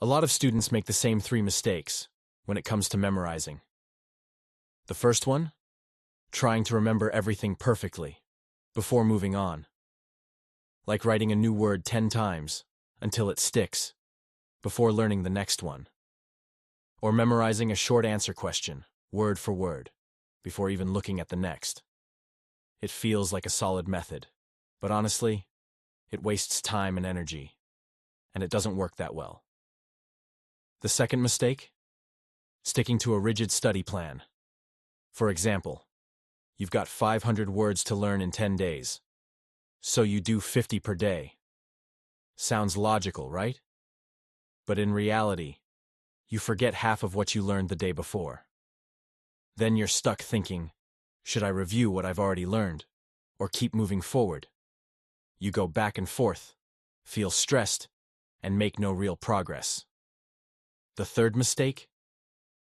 A lot of students make the same three mistakes when it comes to memorizing. The first one, trying to remember everything perfectly before moving on. Like writing a new word 10 times until it sticks before learning the next one. Or memorizing a short answer question, word for word, before even looking at the next. It feels like a solid method, but honestly, it wastes time and energy, and it doesn't work that well. The second mistake? Sticking to a rigid study plan. For example, you've got 500 words to learn in 10 days, so you do 50 per day. Sounds logical, right? But in reality, you forget half of what you learned the day before. Then you're stuck thinking, should I review what I've already learned, or keep moving forward? You go back and forth, feel stressed, and make no real progress. The third mistake?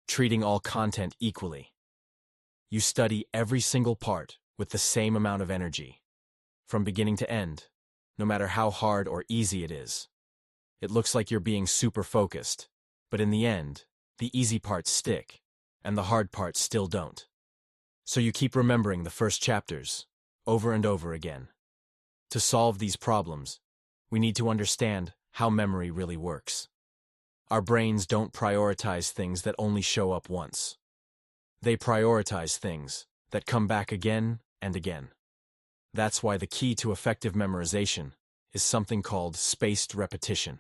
Treating all content equally. You study every single part with the same amount of energy, from beginning to end, no matter how hard or easy it is. It looks like you're being super focused, but in the end, the easy parts stick, and the hard parts still don't. So you keep remembering the first chapters, over and over again. To solve these problems, we need to understand how memory really works. Our brains don't prioritize things that only show up once. They prioritize things that come back again and again. That's why the key to effective memorization is something called spaced repetition.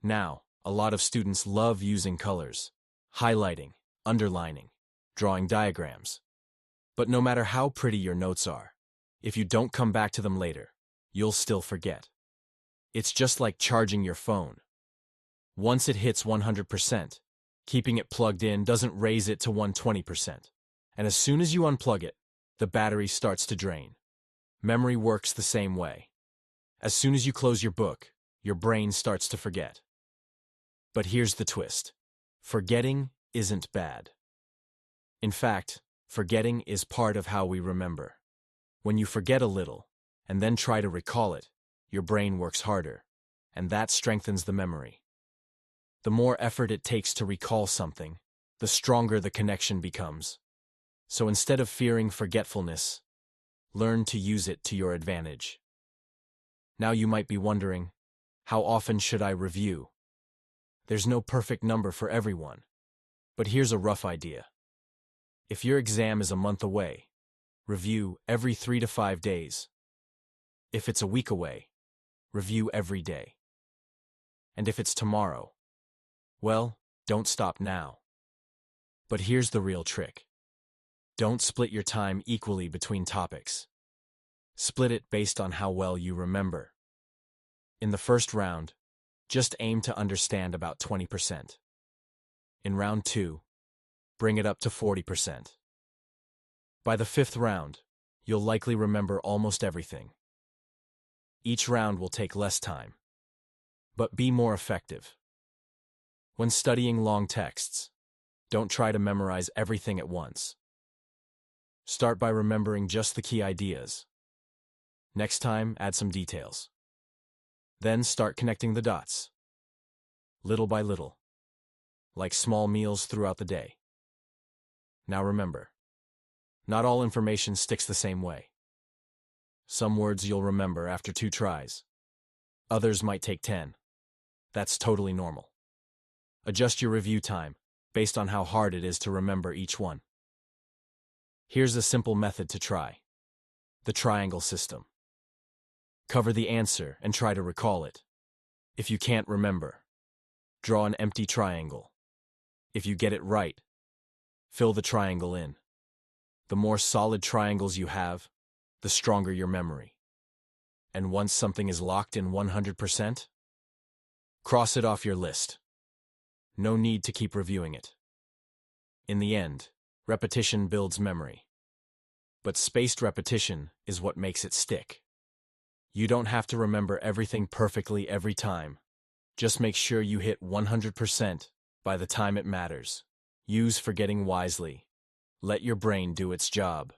Now, a lot of students love using colors, highlighting, underlining, drawing diagrams. But no matter how pretty your notes are, if you don't come back to them later, you'll still forget. It's just like charging your phone. Once it hits 100%, keeping it plugged in doesn't raise it to 120%. And as soon as you unplug it, the battery starts to drain. Memory works the same way. As soon as you close your book, your brain starts to forget. But here's the twist. Forgetting isn't bad. In fact, forgetting is part of how we remember. When you forget a little, and then try to recall it, your brain works harder, and that strengthens the memory. The more effort it takes to recall something, the stronger the connection becomes. So instead of fearing forgetfulness, learn to use it to your advantage. Now you might be wondering, how often should I review? There's no perfect number for everyone, but here's a rough idea. If your exam is a month away, review every 3 to 5 days. If it's a week away, review every day. And if it's tomorrow, well, don't stop now. But here's the real trick. Don't split your time equally between topics. Split it based on how well you remember. In the first round, just aim to understand about 20%. In round 2, bring it up to 40%. By the 5th round, you'll likely remember almost everything. Each round will take less time, but be more effective. When studying long texts, don't try to memorize everything at once. Start by remembering just the key ideas. Next time, add some details. Then start connecting the dots, little by little, like small meals throughout the day. Now remember, not all information sticks the same way. Some words you'll remember after 2 tries. Others might take 10. That's totally normal. Adjust your review time based on how hard it is to remember each one. Here's a simple method to try. The triangle system. Cover the answer and try to recall it. If you can't remember, draw an empty triangle. If you get it right, fill the triangle in. The more solid triangles you have, the stronger your memory. And once something is locked in 100%, cross it off your list. No need to keep reviewing it. In the end, repetition builds memory. But spaced repetition is what makes it stick. You don't have to remember everything perfectly every time. Just make sure you hit 100% by the time it matters. Use forgetting wisely. Let your brain do its job.